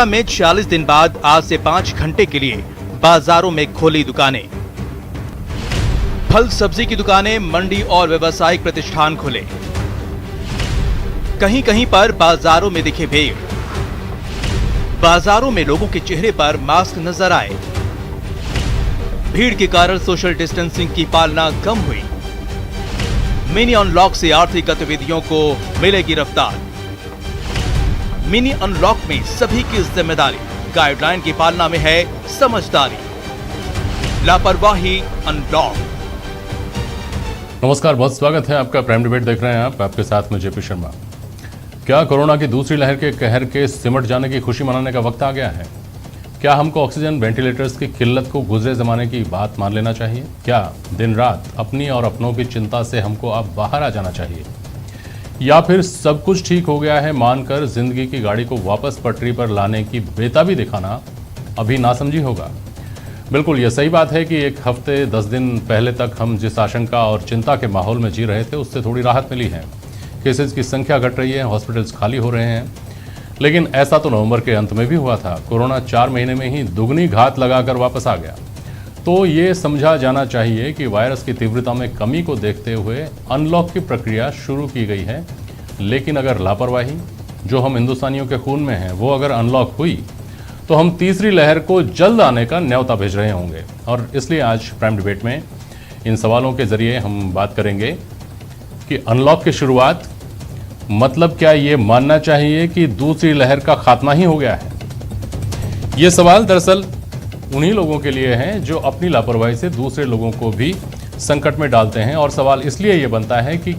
में 46 दिन बाद आज से 5 घंटे के लिए बाजारों में खोली दुकानें। फल सब्जी की दुकानें, मंडी और व्यावसायिक प्रतिष्ठान खुले। कहीं कहीं पर बाजारों में दिखे भीड़। बाजारों में लोगों के चेहरे पर मास्क नजर आए। भीड़ के कारण सोशल डिस्टेंसिंग की पालना कम हुई। मिनी अनलॉक से आर्थिक गतिविधियों को मिलेगी रफ्तार। मिनी अनलॉक में सभी की जिम्मेदारी, गाइडलाइन की पालना में है समझदारी। लापरवाही अनलॉक। नमस्कार, बहुत स्वागत है आपका। प्राइम डिबेट देख रहे हैं आप, आपके साथ में जेपी शर्मा। क्या कोरोना की दूसरी लहर के कहर के सिमट जाने की खुशी मनाने का वक्त आ गया है? क्या हमको ऑक्सीजन वेंटिलेटर्स की किल्लत को गुजरे जमाने की बात मान लेना चाहिए? क्या दिन रात अपनी और अपनों की चिंता से हमको अब बाहर आ जाना चाहिए? या फिर सब कुछ ठीक हो गया है मानकर जिंदगी की गाड़ी को वापस पटरी पर लाने की बेताबी दिखाना अभी नासमझी होगा? बिल्कुल ये सही बात है कि एक हफ्ते 10 दिन पहले तक हम जिस आशंका और चिंता के माहौल में जी रहे थे उससे थोड़ी राहत मिली है। केसेस की संख्या घट रही है, हॉस्पिटल्स खाली हो रहे हैं। लेकिन ऐसा तो नवंबर के अंत में भी हुआ था। कोरोना 4 महीने में ही दुगनी घात लगाकर वापस आ गया। तो ये समझा जाना चाहिए कि वायरस की तीव्रता में कमी को देखते हुए अनलॉक की प्रक्रिया शुरू की गई है। लेकिन अगर लापरवाही जो हम हिंदुस्तानियों के खून में है वो अगर अनलॉक हुई तो हम तीसरी लहर को जल्द आने का न्योता भेज रहे होंगे। और इसलिए आज प्राइम डिबेट में इन सवालों के जरिए हम बात करेंगे कि अनलॉक की शुरुआत मतलब क्या ये मानना चाहिए कि दूसरी लहर का खात्मा ही हो गया है? ये सवाल दरअसल उन्हीं लोगों के लिए हैं जो अपनी लापरवाही से दूसरे लोगों को भी संकट में डालते हैं। और सवाल इसलिए ये बनता है कि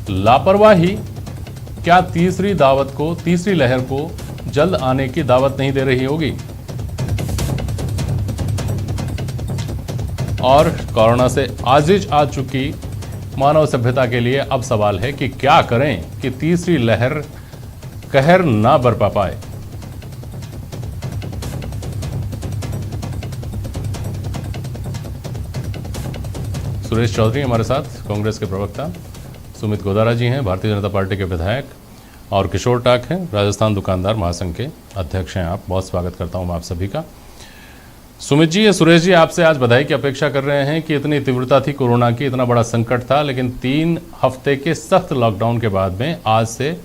लापरवाही क्या तीसरी लहर को जल्द आने की दावत नहीं दे रही होगी? और कोरोना से आजिज आ चुकी मानव सभ्यता के लिए अब सवाल है कि क्या करें कि तीसरी लहर कहर ना बरपा पाए। सुरेश चौधरी हमारे साथ, कांग्रेस के प्रवक्ता। सुमित गोदारा जी हैं, भारतीय जनता पार्टी के विधायक। और किशोर टाक हैं, राजस्थान दुकानदार महासंघ के अध्यक्ष हैं आप। बहुत स्वागत करता हूं मैं आप सभी का। सुमित जी, सुरेश जी आपसे आज बधाई की अपेक्षा कर रहे हैं कि इतनी तीव्रता थी कोरोना की, इतना बड़ा संकट था, लेकिन 3 हफ्ते के सख्त लॉकडाउन के बाद में आज से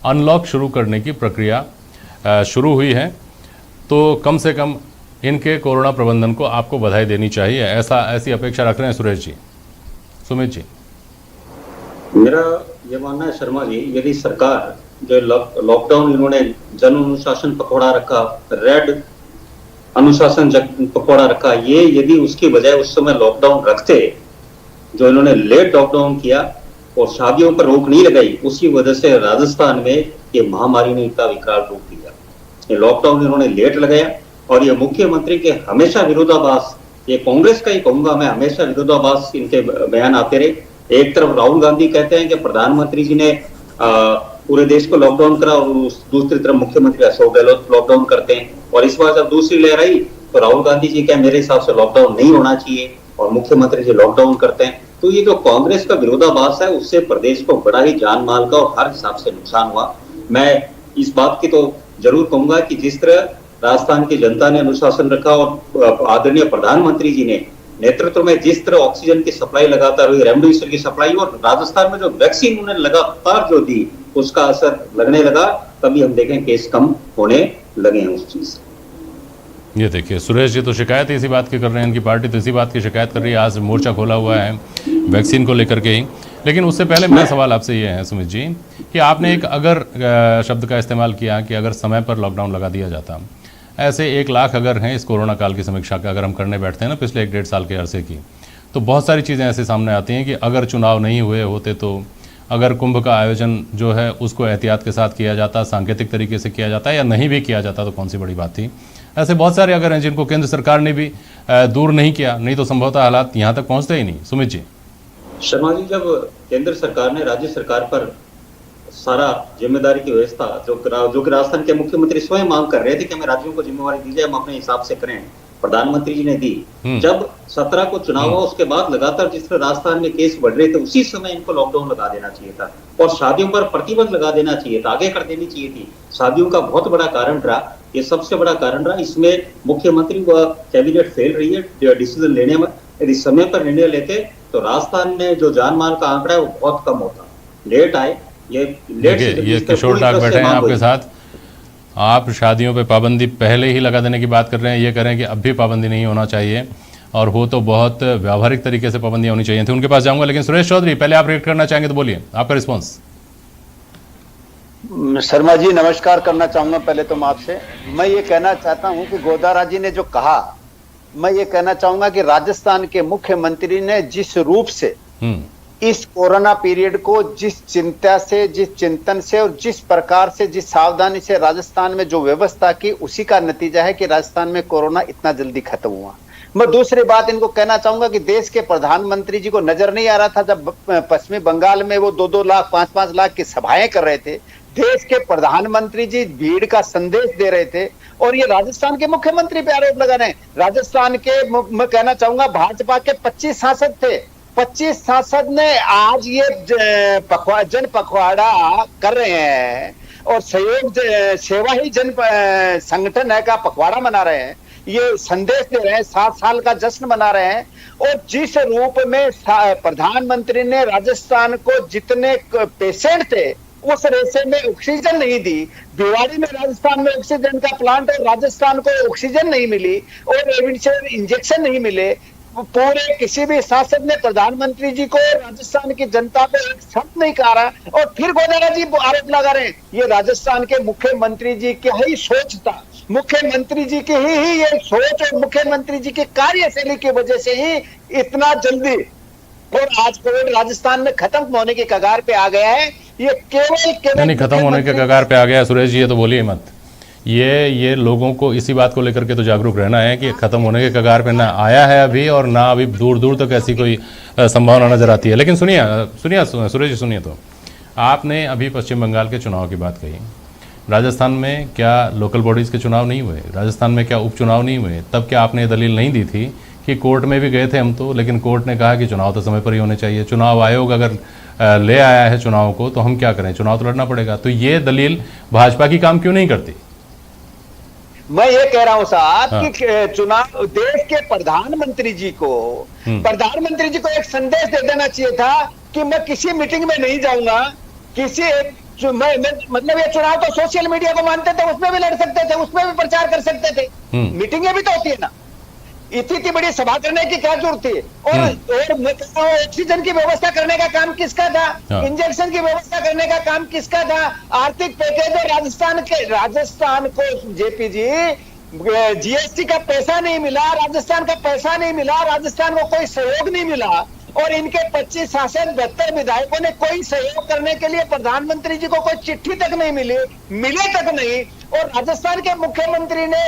अनलॉक शुरू करने की प्रक्रिया शुरू हुई है। तो कम से कम इनके कोरोना प्रबंधन को आपको बधाई देनी चाहिए, ऐसी अपेक्षा रख रहे हैं सुरेश जी। सुमित जी, मेरा ये मानना है शर्मा जी, यदि सरकार जो लॉकडाउन इन्होंने जन अनुशासन पकौड़ा रखा, रेड अनुशासन पकौड़ा रखा, ये यदि उसकी बजाय उस समय लॉकडाउन रखते, जो इन्होंने लेट लॉकडाउन किया और शादियों पर रोक नहीं लगाई, उसी वजह से राजस्थान में ये महामारी ने इतना विकराल रूप लिया। ये लॉकडाउन इन्होंने लेट लगाया और ये मुख्यमंत्री के हमेशा विरोधाभास, ये कांग्रेस का ही कहूंगा मैं, हमेशा विरोधाभास इनके बयान आते रहे। एक तरफ राहुल गांधी कहते हैं कि प्रधानमंत्री जी ने पूरे देश को लॉकडाउन करा और दूसरी तरफ मुख्यमंत्री अशोक गहलोत लॉकडाउन करते हैं। और इस बार जब दूसरी लहर आई तो राहुल गांधी जी क्या, मेरे हिसाब से लॉकडाउन नहीं होना चाहिए, और मुख्यमंत्री जी लॉकडाउन करते हैं। तो ये जो कांग्रेस का विरोधाभास है उससे प्रदेश को बड़ा ही जान माल का और हर हिसाब से नुकसान हुआ। मैं इस बात की तो जरूर कहूंगा कि जिस तरह राजस्थान की जनता ने अनुशासन रखा और आदरणीय प्रधानमंत्री जी ने नेतृत्व में जिस तरह ऑक्सीजन की सप्लाई लगातार हुई, रेमडेसिविर की सप्लाई, और राजस्थान में जो वैक्सीन उन्होंने लगातार जो दी उसका असर लगने लगा, तभी हम देखें केस कम होने लगे हैं उस चीज से। ये देखिए सुरेश जी तो शिकायत इसी बात की कर रहे हैं, इनकी पार्टी तो इसी बात की शिकायत कर रही है। आज मोर्चा खोला हुआ है वैक्सीन को लेकर के ही। लेकिन उससे पहले मेरा सवाल आपसे ये है सुमित जी कि आपने एक अगर शब्द का इस्तेमाल किया कि अगर समय पर लॉकडाउन लगा दिया जाता, ऐसे 1 लाख अगर हैं इस कोरोना काल की समीक्षा का अगर हम करने बैठते हैं ना पिछले 1-1.5 साल के अरसे की, तो बहुत सारी चीज़ें ऐसे सामने आती हैं कि अगर चुनाव नहीं हुए होते तो, अगर कुंभ का आयोजन जो है उसको एहतियात के साथ किया जाता, सांकेतिक तरीके से किया जाता, या नहीं भी किया जाता तो कौन सी बड़ी बात थी। ऐसे बहुत सारे अगर हैं जिनको केंद्र सरकार ने भी दूर नहीं किया, नहीं तो संभवतः हालात यहाँ तक पहुँचते ही नहीं। सुमित जी। शर्मा जी, जब केंद्र सरकार ने राज्य सरकार पर सारा जिम्मेदारी की व्यवस्था जो कि राजस्थान के मुख्यमंत्री स्वयं मांग कर रहे थे कि हमें राज्यों को जिम्मेवारी दी जाए, हम अपने हिसाब से करें, प्रधानमंत्री जी ने दी। जब 17 को चुनाव हुआ उसके बाद लगातार जिस तरह राजस्थान में केस बढ़ रहे थे, उसी समय इनको लॉकडाउन लगा देना चाहिए था और शादियों पर प्रतिबंध लगा देना चाहिए था, आगे कर देनी चाहिए थी। शादियों का बहुत बड़ा कारण रहा, ये सबसे बड़ा कारण रहा। इसमें मुख्यमंत्री व कैबिनेट फेल रही है डिसीजन लेने में। यदि समय पर निर्णय लेते तो राजस्थान में जो जान माल का आंकड़ा है वो बहुत कम होता। लेट आए, ये किशोर डाक बैठे हैं आपके साथ। आप शादियों पे पाबंदी पहले ही लगा देने की बात कर रहे हैं, ये कह रहे हैं कि अब भी पाबंदी नहीं होना चाहिए और हो तो बहुत व्यावहारिक तरीके से पाबंदियां होनी चाहिए थी। उनके पास जाऊंगा, लेकिन सुरेश चौधरी पहले आप रिएक्ट करना चाहेंगे तो बोलिए, आपका रिस्पॉन्स। शर्मा जी नमस्कार करना चाहूंगा। पहले तो मैं आपसे मैं ये कहना चाहता हूं कि गोदारा जी ने जो कहा, मैं ये कहना चाहूंगा कि राजस्थान के मुख्यमंत्री ने जिस रूप से इस कोरोना पीरियड को, जिस चिंता से, जिस चिंतन से और जिस प्रकार से, जिस सावधानी से राजस्थान में जो व्यवस्था की, उसी का नतीजा है कि राजस्थान में कोरोना इतना जल्दी खत्म हुआ। मैं दूसरी बात इनको कहना चाहूंगा कि देश के प्रधानमंत्री जी को नजर नहीं आ रहा था जब पश्चिमी बंगाल में वो 2-2 लाख 5-5 लाख की सभाएं कर रहे थे। देश के प्रधानमंत्री जी भीड़ का संदेश दे रहे थे और ये राजस्थान के मुख्यमंत्री पे आरोप लगा रहे हैं। राजस्थान के मैं कहना चाहूंगा भाजपा के 25 सांसद थे, 25 सांसद ने आज ये जन पखवाड़ा कर रहे हैं और सहयोग सेवा ही जन संगठन है का पखवाड़ा मना रहे हैं, ये संदेश दे रहे हैं, 7 साल का जश्न मना रहे हैं। और जिस रूप में प्रधानमंत्री ने राजस्थान को जितने पेशेंट थे उस रेशे में ऑक्सीजन नहीं दी, भिवाड़ी में राजस्थान में ऑक्सीजन का प्लांट है, राजस्थान को ऑक्सीजन नहीं मिली और इंजेक्शन नहीं मिले, पूरे किसी भी सांसद ने प्रधानमंत्री जी को, राजस्थान की जनता को एक शब्द नहीं कहा और फिर गोदारा जी आरोप लगा रहे हैं। ये राजस्थान के मुख्यमंत्री जी की ही सोच था, मुख्यमंत्री जी की ही ये सोच और मुख्यमंत्री जी की कार्यशैली की वजह से ही इतना जल्दी और आज कोविड राजस्थान में खत्म होने के कगार पे आ गया है। ये केवल नहीं खत्म होने के कगार पे आ गया सुरेश जी, ये तो बोलिए मत। ये लोगों को इसी बात को लेकर के तो जागरूक रहना है कि खत्म होने के कगार पे ना आया है अभी और ना अभी दूर दूर तक ऐसी कोई संभावना नजर आती है। लेकिन सुनिए सुरेश जी, सुनिए, तो आपने अभी पश्चिम बंगाल के चुनाव की बात कही, राजस्थान में क्या लोकल बॉडीज के चुनाव नहीं हुए, राजस्थान में क्या उपचुनाव नहीं हुए? तब क्या आपने दलील नहीं दी थी कि कोर्ट में भी गए थे हम तो, लेकिन कोर्ट ने कहा कि चुनाव तो समय पर ही होने चाहिए, चुनाव आयोग अगर ले आया है चुनाव को तो हम क्या करें, चुनाव तो लड़ना पड़ेगा। तो ये दलील भाजपा की काम क्यों नहीं करती? मैं ये कह रहा हूं साहब कि चुनाव देश के प्रधानमंत्री जी को एक संदेश दे देना चाहिए था कि मैं किसी मीटिंग में नहीं जाऊंगा, मतलब ये चुनाव तो सोशल मीडिया को मानते थे, उसमें भी लड़ सकते थे, उसमें भी प्रचार कर सकते थे, मीटिंगें भी तो होती है ना, इतनी बड़ी सभा करने की क्या जरूरत थी? और मैं कहता हूँ ऑक्सीजन की व्यवस्था करने का काम किसका था? इंजेक्शन की व्यवस्था करने का काम किसका था? आर्थिक पैकेज राजस्थान को जेपी जी जीएसटी का पैसा नहीं मिला, राजस्थान का पैसा नहीं मिला, राजस्थान को कोई सहयोग नहीं मिला और इनके 25 सांसद 72 विधायकों ने कोई सहयोग करने के लिए प्रधानमंत्री जी को कोई चिट्ठी तक नहीं मिले तक नहीं। और राजस्थान के मुख्यमंत्री ने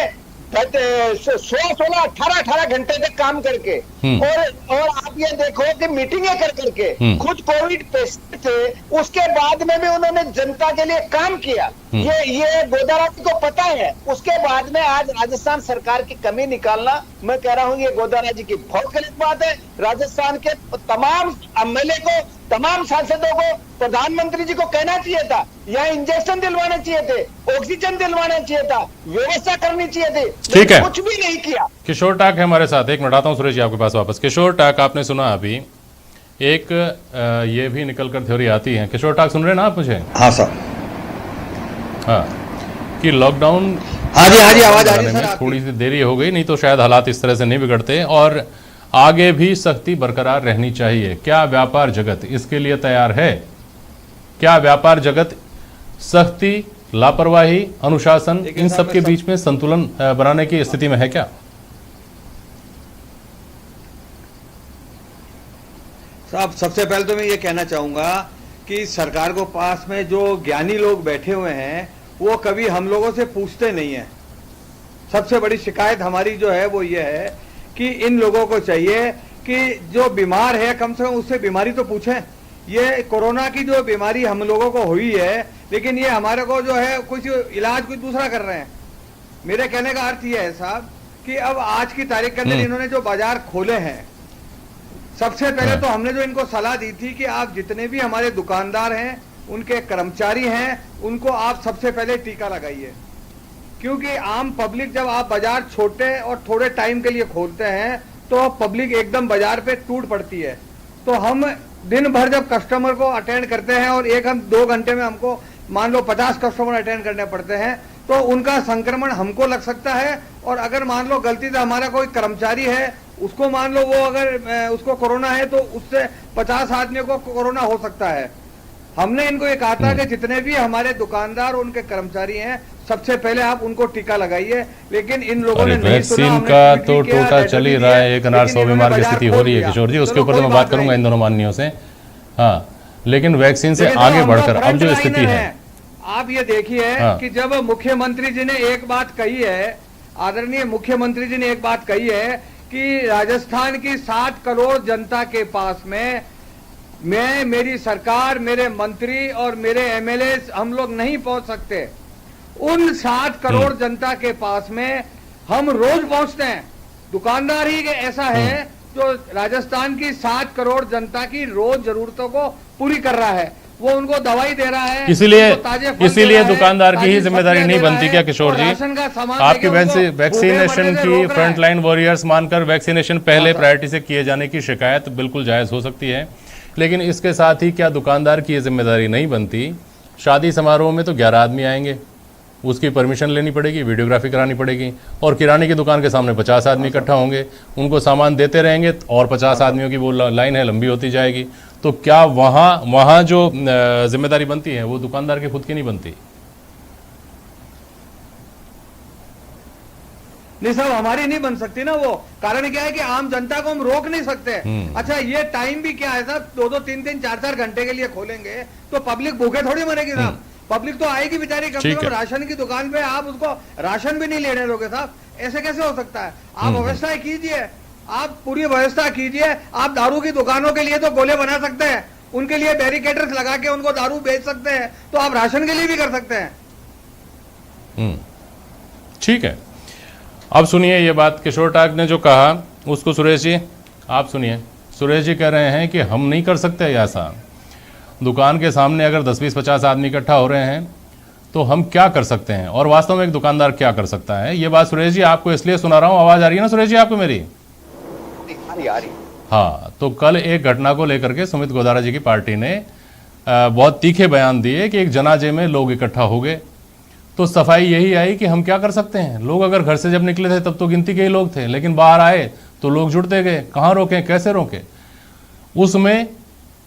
16, 18 घंटे तक काम करके और आप ये देखो कि मीटिंगें कर करके खुद कोविड पेशेंट थे, उसके बाद में भी उन्होंने जनता के लिए काम किया। ये गोदारा जी को पता है। उसके बाद में आज राजस्थान सरकार की कमी निकालना, मैं कह रहा हूं ये गोदारा जी की बहुत गलत बात है। राजस्थान के तमाम एमएलए को, तमाम सांसदों को, प्रधानमंत्री जी को कहना चाहिए था, यहाँ इंजेक्शन दिलवाने चाहिए थे, ऑक्सीजन दिलवाना चाहिए था, व्यवस्था करनी चाहिए थी, ठीक है, कुछ भी नहीं किया। किशोर टाक है हमारे साथ, 1 मिनट आता हूं सुरेश जी आपके पास वापस। किशोर टाक, आपने सुना अभी एक ये भी निकलकर थ्योरी आती है, किशोर टाक सुन रहे हैं ना आप मुझे? हाँ सर। हाँ, कि लॉकडाउन हाँ जी आवाज आ रही है सर। थोड़ी सी देरी हो गई, नहीं तो शायद हालात इस तरह से नहीं बिगड़ते और आगे भी सख्ती बरकरार रहनी चाहिए। क्या व्यापार जगत इसके लिए तैयार है? क्या व्यापार जगत सख्ती, लापरवाही, अनुशासन, इन सब के बीच में संतुलन बनाने की स्थिति में है क्या? साहब, सबसे पहले तो मैं ये कहना चाहूंगा कि सरकार को पास में जो ज्ञानी लोग बैठे हुए हैं वो कभी हम लोगों से पूछते नहीं है। सबसे बड़ी शिकायत हमारी जो है वो ये है कि इन लोगों को चाहिए कि जो बीमार है कम से कम उससे बीमारी तो पूछें। ये कोरोना की जो बीमारी हम लोगों को हुई है, लेकिन ये हमारे को जो है कुछ इलाज कुछ दूसरा कर रहे हैं। मेरे कहने का अर्थ ये है साहब कि अब आज की तारीख के अंदर इन्होंने जो बाजार खोले हैं, सबसे पहले तो हमने जो इनको सलाह दी थी कि आप जितने भी हमारे दुकानदार हैं, उनके कर्मचारी हैं, उनको आप सबसे पहले टीका लगाइए, क्योंकि आम पब्लिक जब आप बाजार छोटे और थोड़े टाइम के लिए खोलते हैं तो पब्लिक एकदम बाजार पे टूट पड़ती है। तो हम दिन भर जब कस्टमर को अटेंड करते हैं और हम 2 घंटे में हमको मान लो 50 कस्टमर अटेंड करने पड़ते हैं, तो उनका संक्रमण हमको लग सकता है। और अगर मान लो गलती से हमारा कोई कर्मचारी है, उसको मान लो वो अगर उसको कोरोना है, तो उससे 50 आदमियों को कोरोना हो सकता है। हमने इनको ये कहा था कि जितने भी हमारे दुकानदार उनके कर्मचारी हैं, सबसे पहले आप उनको टीका लगाइए, लेकिन इन लोगों ने नहीं सुना। वैक्सीन का तो टोटा चल ही रहा है, एक अनार 100 बीमार की स्थिति हो रही है किशोर जी, उसके ऊपर तो मैं बात करूंगा इन दोनों माननीयों से। हाँ, लेकिन वैक्सीन से आगे बढ़कर अब जो स्थिति है, आप ये देखिए कि जब मुख्यमंत्री जी ने एक बात कही है, आदरणीय मुख्यमंत्री जी ने एक बात कही है कि राजस्थान की 60 करोड़ जनता के पास में मैं, मेरी सरकार, मेरे मंत्री और मेरे एमएलए हम लोग नहीं पहुंच सकते। उन 60 करोड़ जनता के पास में हम रोज पहुंचते हैं। दुकानदार ही ऐसा है जो राजस्थान की 60 करोड़ जनता की रोज जरूरतों को पूरी कर रहा है, वो उनको दवाई दे रहा है। इसीलिए दुकानदार की ही जिम्मेदारी नहीं बनती क्या किशोर जी? आपकी वैक्सीनेशन की फ्रंटलाइन वॉरियर्स मानकर वैक्सीनेशन पहले प्रायोरिटी से किए जाने की शिकायत बिल्कुल जायज हो सकती है, लेकिन इसके साथ ही क्या दुकानदार की ये जिम्मेदारी नहीं बनती? शादी समारोह में तो 11 आदमी आएंगे, उसकी परमिशन लेनी पड़ेगी, वीडियोग्राफी करानी पड़ेगी, और किराने की दुकान के सामने 50 आदमी इकट्ठा होंगे, उनको सामान देते रहेंगे और 50 आदमियों की वो लाइन है लंबी होती जाएगी। तो क्या वहाँ जो जिम्मेदारी बनती है वो दुकानदार की खुद की नहीं बनती? नहीं साहब, हमारी नहीं बन सकती ना वो। कारण क्या है कि आम जनता को हम रोक नहीं सकते। अच्छा, ये टाइम भी क्या है साहब, 2-2, 3-3, 4-4 घंटे के लिए खोलेंगे तो पब्लिक भूखे थोड़ी मरेगी साहब। पब्लिक तो आएगी बेचारी, कम से कम राशन की दुकान पे आप उसको राशन भी नहीं लेने दोगे साहब, ऐसे कैसे हो सकता है? आप व्यवस्था कीजिए, आप पूरी व्यवस्था कीजिए। आप दारू की दुकानों के लिए तो गोले बना सकते हैं, उनके लिए बैरिकेडर्स लगा के उनको दारू बेच सकते हैं, तो आप राशन के लिए भी कर सकते हैं। ठीक है, अब सुनिए ये बात किशोर टाक ने जो कहा उसको सुरेश जी आप सुनिए। सुरेश जी कह रहे हैं कि हम नहीं कर सकते ऐसा, दुकान के सामने अगर 10, 20, 50 आदमी इकट्ठा हो रहे हैं तो हम क्या कर सकते हैं, और वास्तव में एक दुकानदार क्या कर सकता है। ये बात सुरेश जी आपको इसलिए सुना रहा हूं, आवाज आ रही है ना सुरेश जी आपको मेरी? आ रही। हाँ, तो कल एक घटना को लेकर के सुमित गोदारा जी की पार्टी ने बहुत तीखे बयान दिए कि एक जनाजे में लोग इकट्ठा हो गए, तो सफाई यही आई कि हम क्या कर सकते हैं। लोग अगर घर से जब निकले थे तब तो गिनती के ही लोग थे, लेकिन बाहर आए तो लोग जुड़ते गए, कहाँ रोकें, कैसे रोकें। उसमें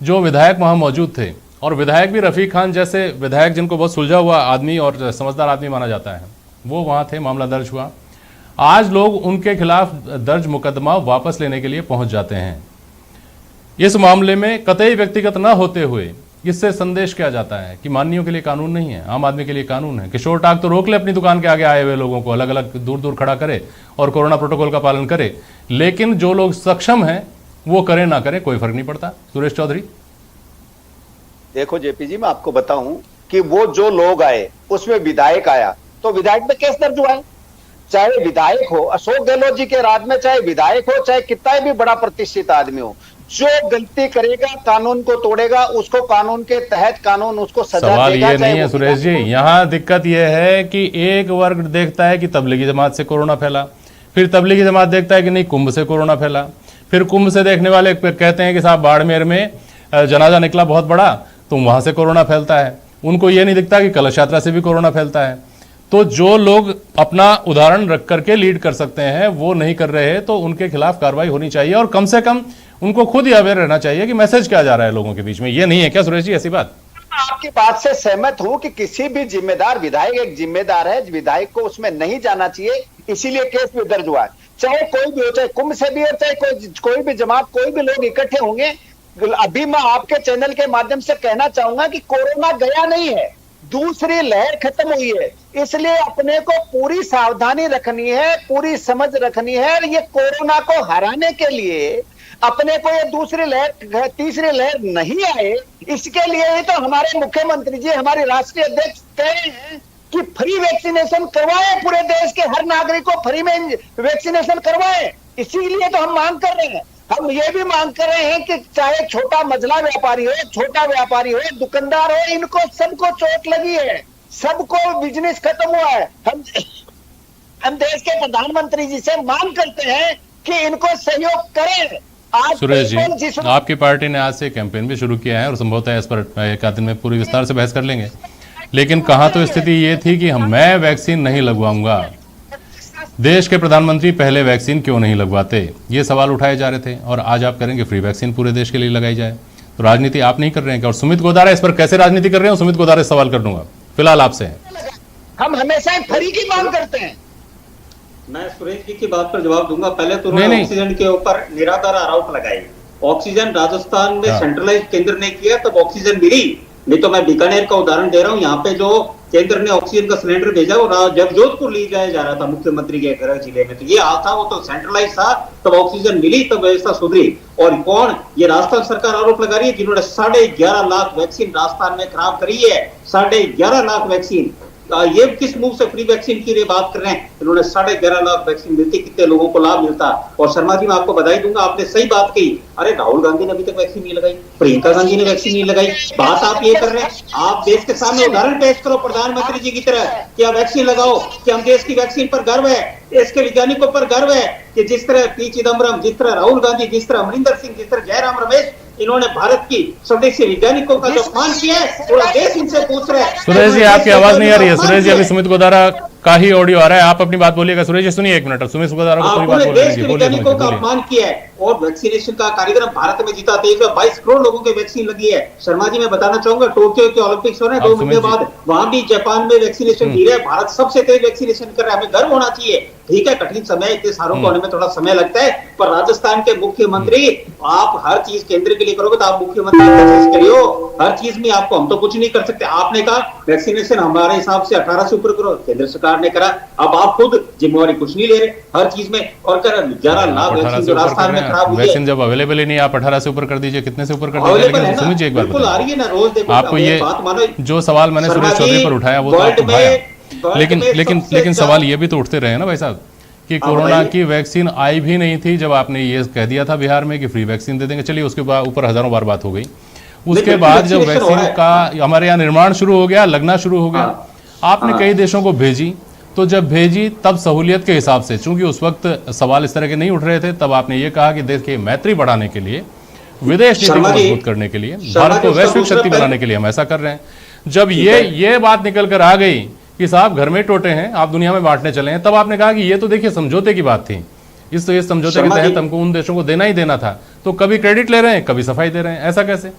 जो विधायक वहाँ मौजूद थे, और विधायक भी रफीक खान जैसे विधायक जिनको बहुत सुलझा हुआ आदमी और समझदार आदमी माना जाता है, वो वहाँ थे। मामला दर्ज हुआ, आज लोग उनके खिलाफ दर्ज मुकदमा वापस लेने के लिए पहुंच जाते हैं। इस मामले में कतई व्यक्तिगत न होते हुए इससे संदेश क्या जाता है कि माननीयों के लिए कानून नहीं है, आम आदमी के लिए कानून है। किशोर टाक तो रोक ले अपनी दुकान के आगे आए हुए लोगों को, अलग अलग दूर दूर खड़ा करे और कोरोना प्रोटोकॉल का पालन करे, लेकिन जो लोग सक्षम हैं वो करें ना करें कोई फर्क नहीं पड़ता। सुरेश चौधरी, देखो जेपी जी, मैं आपको बताऊं कि वो जो लोग आए उसमें विधायक आया तो विधायक में केस दर्ज हुआ है। चाहे विधायक हो, अशोक गहलोत जी के राज में चाहे विधायक हो, चाहे कितना भी बड़ा प्रतिष्ठित आदमी हो, जो गलती करेगा, कानून को तोड़ेगा, उसको कानून के तहत कानून उसको सजा सवाल देगा। ये नहीं है सुरेश जी, यहाँ दिक्कत यह है कि एक वर्ग देखता है कि तबलीगी जमात से कोरोना फैला, फिर तबलीगी जमात देखता है कि नहीं कुंभ से कोरोना फैला, फिर कुंभ से देखने वाले कहते हैं कि साहब बाड़मेर में जनाजा निकला बहुत बड़ा तो वहां से कोरोना फैलता है। उनको ये नहीं दिखता कि कलश यात्रा से भी कोरोना फैलता है। तो जो लोग अपना उदाहरण रख करके लीड कर सकते हैं वो नहीं कर रहे, तो उनके खिलाफ कार्रवाई होनी चाहिए, और कम से कम उनको खुद ही अवेयर रहना चाहिए कि मैसेज क्या जा रहा है लोगों के बीच में। ये नहीं है क्या सुरेश जी ऐसी बात? आपकी बात से सहमत हूं कि किसी भी जिम्मेदार विधायक एक जिम्मेदार है, विधायक को उसमें नहीं जाना चाहिए, इसीलिए केस भी दर्ज हुआ है। चाहे कोई भी हो, चाहे कुंभ से भी हो, चाहे कोई भी जमात, कोई भी लोग इकट्ठे होंगे। अभी मैं आपके चैनल के माध्यम से कहना चाहूंगा कि कोरोना गया नहीं है, दूसरी लहर खत्म हुई है, इसलिए अपने को पूरी सावधानी रखनी है, पूरी समझ रखनी है। ये कोरोना को हराने के लिए अपने को ये दूसरी लहर, तीसरी लहर नहीं आए, इसके लिए ही तो हमारे मुख्यमंत्री जी, हमारे राष्ट्रीय अध्यक्ष कह रहे हैं कि फ्री वैक्सीनेशन करवाएं, पूरे देश के हर नागरिक को फ्री में वैक्सीनेशन करवाएं। इसीलिए तो हम मांग कर रहे हैं। हम ये भी मांग कर रहे हैं कि चाहे छोटा मझला व्यापारी हो, छोटा व्यापारी हो, दुकानदार हो, इनको सबको चोट लगी है, सबको बिजनेस खत्म हुआ है। हम देश के प्रधानमंत्री जी से मांग करते हैं कि इनको सहयोग करें। आज सुरेश जी, आपकी पार्टी ने आज से कैंपेन भी शुरू किया है और संभवतः इस पर एक आध दिन में पूरी विस्तार से बहस कर लेंगे, लेकिन कहाँ तो स्थिति ये थी कि मैं वैक्सीन नहीं लगवाऊंगा। देश के प्रधानमंत्री पहले वैक्सीन क्यों नहीं लगवाते, ये सवाल उठाए जा रहे थे, और आज आप करेंगे फ्री वैक्सीन पूरे देश के लिए लगाई जाए। तो राजनीति आप नहीं कर रहे हैं। और सुमित गोदारा इस पर कैसे राजनीति कर रहे हैं, सुमित गोदारा सवाल कर दूंगा फिलहाल आपसे। हम हमेशा फ्री की मांग करते हैं। मैं सुरेश जी की बात पर जवाब दूंगा। पहले तो उन्होंने ऑक्सीजन के ऊपर निराधार आरोप लगाए। ऑक्सीजन राजस्थान में सेंट्रलाइज केंद्र ने किया तब ऑक्सीजन मिली, नहीं तो मैं बीकानेर का उदाहरण दे रहा हूँ। यहाँ पे जो केंद्र ने ऑक्सीजन का सिलेंडर भेजा वो जब जोधपुर ले जाया जा रहा था मुख्यमंत्री के गृह जिले में, तो ये हाल था। वो तो सेंट्रलाइज था, तब ऑक्सीजन मिली, तब व्यवस्था सुधरी। और कौन ये राजस्थान सरकार आरोप लगा रही है जिन्होंने 11.5 लाख वैक्सीन राजस्थान में खराब करी है। 11.5 लाख वैक्सीन, ये किस मुंह से फ्री वैक्सीन की बात कर रहे हैं। इन्होंने 11.5 लाख वैक्सीन मिलती, कितने लोगों को लाभ मिलता। और शर्मा जी मैं आपको बधाई दूंगा, आपने सही बात कही। अरे राहुल गांधी ने अभी तक वैक्सीन नहीं लगाई, प्रियंका गांधी ने वैक्सीन नहीं लगाई। बात आप ये कर रहे हैं, आप देश के सामने उदाहरण पेश करो प्रधानमंत्री जी की तरह कि आप वैक्सीन लगाओ, कि हम देश की वैक्सीन पर गर्व है, देश के वैज्ञानिकों पर गर्व है कि जिस तरह पी चिदम्बरम, जिस तरह राहुल गांधी, जिस तरह अमरिंदर सिंह, जिस तरह जयराम रमेश, इन्होंने भारत की स्वदेशी वैज्ञानिकों का जो अपमान किया है, पूरा देश इनसे पूछ रहा है। सुरेश जी आपकी आवाज नहीं आ रही है। सुरेश जी अभी सुमित गोदारा का ही ऑडियो आ रहा है, आप अपनी बात बोलिएगा। सुरेश जी सुनिए एक मिनट, सुमित गोदारा को पूरी बात बोलने दीजिए। वैज्ञानिकों का अपमान किया है और वैक्सीनेशन का कार्यक्रम भारत में जीता। 22 करोड़ लोगों की वैक्सीन लगी है। शर्मा जी मैं बताना चाहूंगा, टोक्यो के ओलंपिक्स हो रहे हैं 2 महीने बाद, वहां भी जापान में वैक्सीनेशन की है। भारत सबसे तेज वैक्सीनेशन कर रहा है, हमें गर्व होना चाहिए। ठीक है, कठिन समय, इतने सारों को होने में थोड़ा समय लगता है, पर राजस्थान के मुख्यमंत्री, आप हर चीज केंद्र के लिए करोगे तो आप मुख्यमंत्री करियो हर चीज में। आपको हम तो कुछ नहीं कर सकते। आपने कहा वैक्सीनेशन हमारे हिसाब से 18 से ऊपर करो, केंद्र सरकार ने करा। अब आप खुद जिम्मेवारी कुछ नहीं ले रहे हर चीज में, और कर 11 लाख वैक्सीन जो राजस्थान में खराब हुई है। वैक्सीन जब अवेलेबल ही नहीं, आप 18 से ऊपर कर दीजिए, कितने से ऊपर कर दीजिए। लेकिन समझिए एक बार आ रही है ना, रोज देखो आपको ये जो सवाल मैंने सुरेश चौधरी पर उठाया वो तो आपको उठाया, लेकिन सवाल ये भी तो उठते रहे ना भाई साहब कि कोरोना की वैक्सीन आई भी नहीं थी जब आपने ये कह दिया था बिहार में कि फ्री वैक्सीन दे देंगे। चलिए उसके ऊपर हजारों बार बात हो गई। उसके बाद जब वैक्सीन का हमारे यहाँ निर्माण शुरू हो गया, लगना शुरू हो गया, आपने कई देशों को भेजी, तो जब भेजी तब सहूलियत के हिसाब से, चूंकि उस वक्त सवाल इस तरह के नहीं उठ रहे थे, तब आपने ये कहा कि देश की मैत्री बढ़ाने के लिए, विदेश नीति को मजबूत करने के लिए, भारत को वैश्विक शक्ति बनाने के लिए हम ऐसा कर रहे हैं। जब ये बात निकल कर आ गई कि साहब घर में टोटे हैं, आप दुनिया में बांटने चले हैं, तब आपने कहा कि ये तो देखिए समझौते की बात थी, इस समझौते के तहत हमको उन देशों को देना ही देना था। तो कभी क्रेडिट ले रहे हैं, कभी सफाई दे रहे हैं, ऐसा कैसे?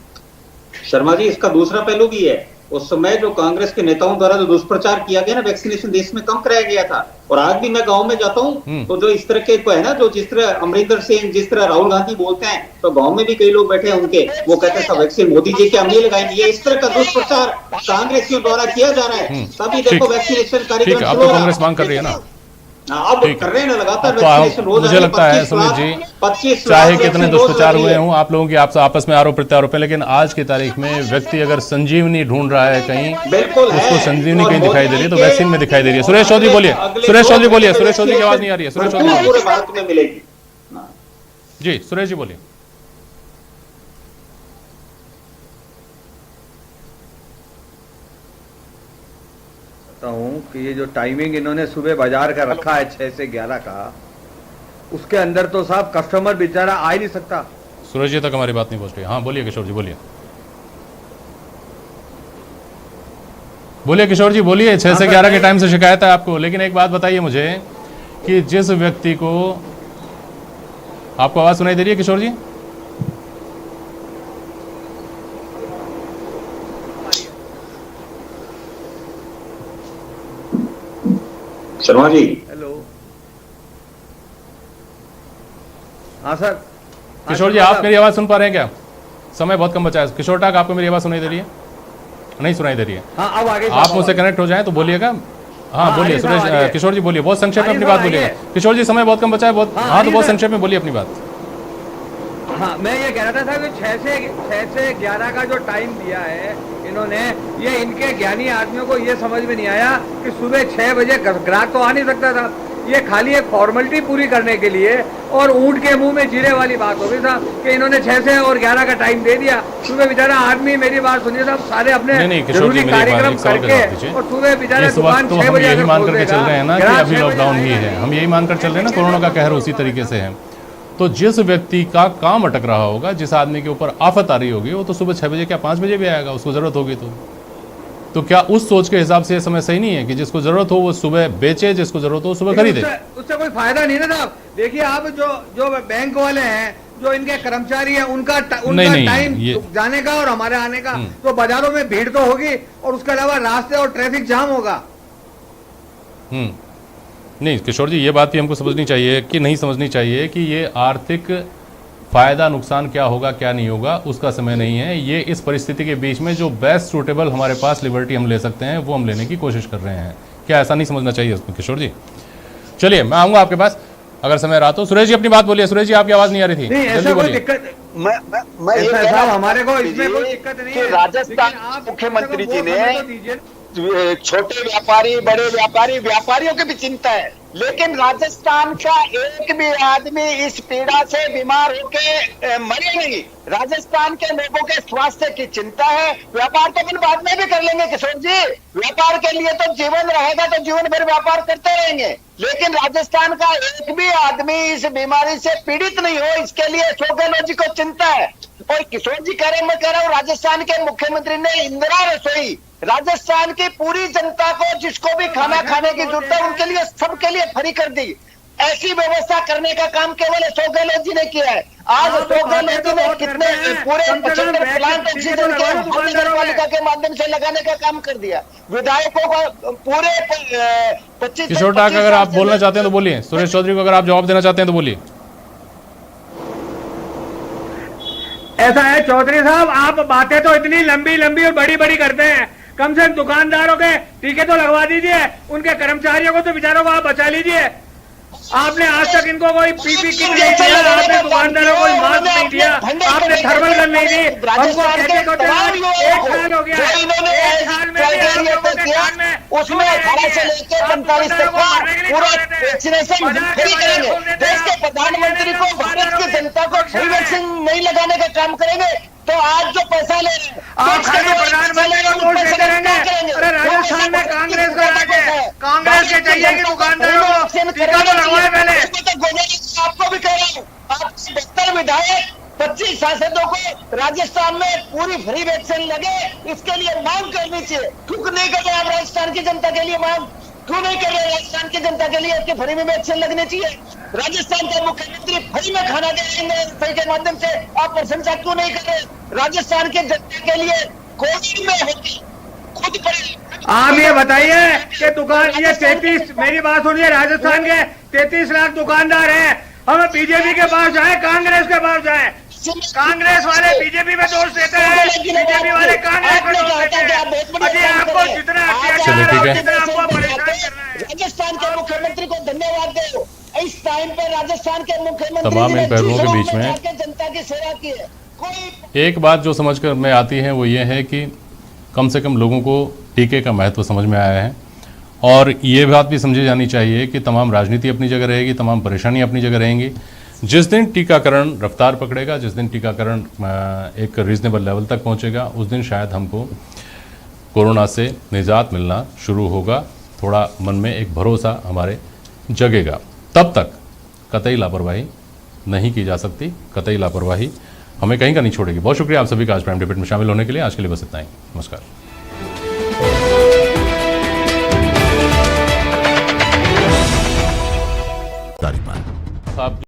शर्मा जी इसका दूसरा पहलू भी है। उस समय जो कांग्रेस के नेताओं द्वारा जो दुष्प्रचार किया गया ना, वैक्सीनेशन देश में कम कराया गया था। और आज भी मैं गांव में जाता हूं तो जो इस तरह के है ना, जो जिस तरह अमरिंदर सिंह, जिस तरह राहुल गांधी बोलते हैं, तो गांव में भी कई लोग बैठे हैं उनके, वो कहते हैं सब वैक्सीन मोदी जी के हम नहीं लगाएंगे। ये इस तरह का दुष्प्रचार कांग्रेसियों द्वारा किया जा रहा है। तभी देखो वैक्सीनेशन कार्यक्रम अब तो कांग्रेस मांग कर रही है ना, आप कर रहे हैं ना लगातार। तो मुझे लगता है सुमित जी, चाहे कितने दुष्प्रचार हुए हों आप लोगों की आपस में आरोप प्रत्यारोप है, लेकिन आज की तारीख में व्यक्ति अगर संजीवनी ढूंढ रहा है कहीं, उसको संजीवनी कहीं दिखाई दे रही है तो वैक्सीन में दिखाई दे रही है। सुरेश चौधरी बोलिए, सुरेश चौधरी बोलिए, सुरेश चौधरी की आवाज नहीं आ रही है। सुरेश चौधरी पूरे भारत में मिलेगी जी, सुरेश जी बोलिए। हूं कि ये जो टाइमिंग इन्होंने सुबह बाजार का रखा है 6 से 11 का, उसके अंदर तो साहब कस्टमर बेचारा आ ही नहीं सकता। सूरज जी तक हमारी बात नहीं पहुंच रही। हाँ बोलिए किशोर जी, बोलिए बोलिए किशोर जी बोलिए। 6 से 11 के टाइम से शिकायत है आपको, लेकिन एक बात बताइए मुझे कि जिस व्यक्ति को, आपको आवाज सुनाई दे रही है किशोर जी? शर्मा जी हेलो, हाँ सर। किशोर जी आप मेरी आवाज सुन पा रहे हैं क्या? समय बहुत कम बचा है। किशोर टाक आपको मेरी आवाज सुनाई दे रही है? नहीं सुनाई दे रही है। हाँ, अब आगे आप मुझसे कनेक्ट हो जाएं तो बोलिएगा। हाँ बोलिए सुरेश, किशोर जी बोलिए, बहुत संक्षेप में अपनी बात बोलिएगा। किशोर जी समय बहुत कम बचा है, बहुत, हाँ तो बहुत संक्षेप में बोलिए अपनी बात। हाँ, मैं ये कह रहा था कि 6 से 11 का जो टाइम दिया है इन्होंने, ये इनके ज्ञानी आदमियों को ये समझ में नहीं आया कि सुबह 6 बजे ग्राहक तो आ नहीं सकता था। ये खाली एक फॉर्मेलिटी पूरी करने के लिए और ऊंट के मुंह में जीरे वाली बात हो गई साहब कि इन्होंने 6 से और 11 का टाइम दे दिया। सुबह बेचारा आदमी, मेरी बात सुनिए साहब, सारे अपने जरूरी कार्यक्रम करके और सुबह बेचारा दुकान 6 बजे यही मान करके चल रहे हैं ना कि अभी लॉकडाउन ही है, हम यही मानकर चल रहे हैं ना, कोरोना का कहर उसी तरीके से है। तो जिस व्यक्ति का काम अटक रहा होगा, जिस आदमी के ऊपर आफत आ रही होगी, वो तो सुबह 6 बजे क्या 5 बजे भी आएगा, उसको जरूरत होगी तो क्या उस सोच के हिसाब से ये समय सही नहीं है कि जिसको जरूरत हो वो सुबह बेचे, जिसको जरूरत हो वो सुबह खरीदे? उससे कोई फायदा नहीं ना साहब। देखिए आप जो बैंक वाले हैं, जो इनके कर्मचारी हैं, उनका टाइम जाने का और हमारे आने का, तो बाजारों में भीड़ तो होगी और उसके अलावा रास्ते और ट्रैफिक जाम होगा। नहीं किशोर जी, ये बात भी हमको समझनी चाहिए कि नहीं समझनी चाहिए कि ये आर्थिक फायदा नुकसान क्या होगा क्या नहीं होगा उसका समय नहीं है। ये इस परिस्थिति के बीच में जो बेस्ट सूटेबल हमारे पास लिबर्टी हम ले सकते हैं वो हम लेने की कोशिश कर रहे हैं। क्या ऐसा नहीं समझना चाहिए उसमें किशोर जी? चलिए मैं आऊंगा आपके पास अगर समय रहा तो। सुरेश जी अपनी बात बोलिए। सुरेश जी आपकी आवाज नहीं आ रही थी, जल्दी बोलिए। मैं ये कह रहा हमारे को इसमें कोई दिक्कत नहीं है। राजस्थान मुख्यमंत्री जी ने छोटे व्यापारी, बड़े व्यापारी, व्यापारियों की भी चिंता है, लेकिन राजस्थान का एक भी आदमी इस पीड़ा से बीमार होके मरे नहीं। राजस्थान के लोगों के स्वास्थ्य की चिंता है। व्यापार तो अपन बाद में भी कर लेंगे किशोर जी, व्यापार के लिए तो जीवन रहेगा तो जीवन भर व्यापार करते रहेंगे, लेकिन राजस्थान का एक भी आदमी इस बीमारी से पीड़ित नहीं हो, इसके लिए सोगेलो जी को चिंता है। और किशोर जी कह रहे, मैं कह रहा हूँ राजस्थान के मुख्यमंत्री ने इंदिरा रसोई राजस्थान की पूरी जनता को, जिसको भी खाना खाने की जरूरत है उनके लिए, सबके लिए फ्री कर दी। ऐसी व्यवस्था करने का काम केवल अशोक गहलोत जी ने किया है। आज अशोक गहलोत जी ने कितने पूरे 75 प्लांट ऑक्सीजन के नगर पालिका के माध्यम से लगाने का काम कर दिया। विधायकों को पूरे 25 किशोर डाक, अगर आप बोलना चाहते हैं तो बोलिए। सुरेश चौधरी को अगर आप जवाब देना चाहते हैं तो बोलिए। ऐसा है चौधरी साहब, आप बातें तो इतनी लंबी लंबी और बड़ी बड़ी करते हैं, कम से कम दुकानदारों के टीके तो लगवा दीजिए, उनके कर्मचारियों को तो बेचारों को आप बचा लीजिए। आपने आज तक इनको कोई पीपी किट नहीं दिया, आपने दुकानदारों को मास्क नहीं दिया, आपने थर्मल गन नहीं दी। हमको कहते एक साल हो गया, एक साल में उसमें 18 से लेकर 45 तक का पूरा वैक्सीनेशन फ्री करेंगे। देश के प्रधानमंत्री को, भारत की जनता को फ्री वैक्सीन नहीं लगाने का काम करेंगे तो आज जो पैसा ले रहे हैं प्रधानमंत्री को दोष देते रहेंगे। अरे राजस्थान में कांग्रेस का राज है, कांग्रेस के चाहिए कि दुकानदारों को टीका तो लगवाए पहले। आपको भी कह रहा हूँ, आप 72 विधायक 25 सांसदों को राजस्थान में पूरी फ्री वैक्सीन लगे, इसके लिए मांग करनी चाहिए। क्यों नहीं कर रहे आप राजस्थान की जनता के लिए मांग? क्यों नहीं कर रहे राजस्थान की जनता के लिए? फ्री में वैक्सीन लगनी चाहिए। राजस्थान के मुख्यमंत्री फ्री में खाना देंगे के माध्यम से, आप प्रशंसा क्यों नहीं कर रहे? राजस्थान की जनता के लिए कोविड में होगी खुद पड़े। आप ये बताइए कि दुकान ये 33, मेरी बात सुनिए, राजस्थान के 33 लाख दुकानदार हैं। हम बीजेपी के पास जाए, कांग्रेस के पास जाए, कांग्रेस वाले बीजेपी में दोष देते हैं, बीजेपी वाले कांग्रेस में दोष देते हैं। आपको जितना आपको परेशान करना है। राजस्थान के मुख्यमंत्री को धन्यवाद दो, इस टाइम पर राजस्थान के मुख्यमंत्री तमाम इन पहलुओं के बीच में जनता की सेवा की है। कोई एक बात जो समझ कर में आती है वो ये है कि कम से कम लोगों को टीके का महत्व समझ में आया है, और ये बात भी समझी जानी चाहिए कि तमाम राजनीति अपनी जगह रहेगी, तमाम परेशानियां अपनी जगह रहेंगी। जिस दिन टीकाकरण रफ्तार पकड़ेगा, जिस दिन टीकाकरण एक रीजनेबल लेवल तक पहुंचेगा, उस दिन शायद हमको कोरोना से निजात मिलना शुरू होगा। थोड़ा मन में एक भरोसा हमारे जगेगा। तब तक कतई लापरवाही नहीं की जा सकती, कतई लापरवाही हमें कहीं का नहीं छोड़ेगी। बहुत शुक्रिया आप सभी का आज प्राइम डिबेट में शामिल होने के लिए। आज के लिए बस इतना ही। नमस्कार।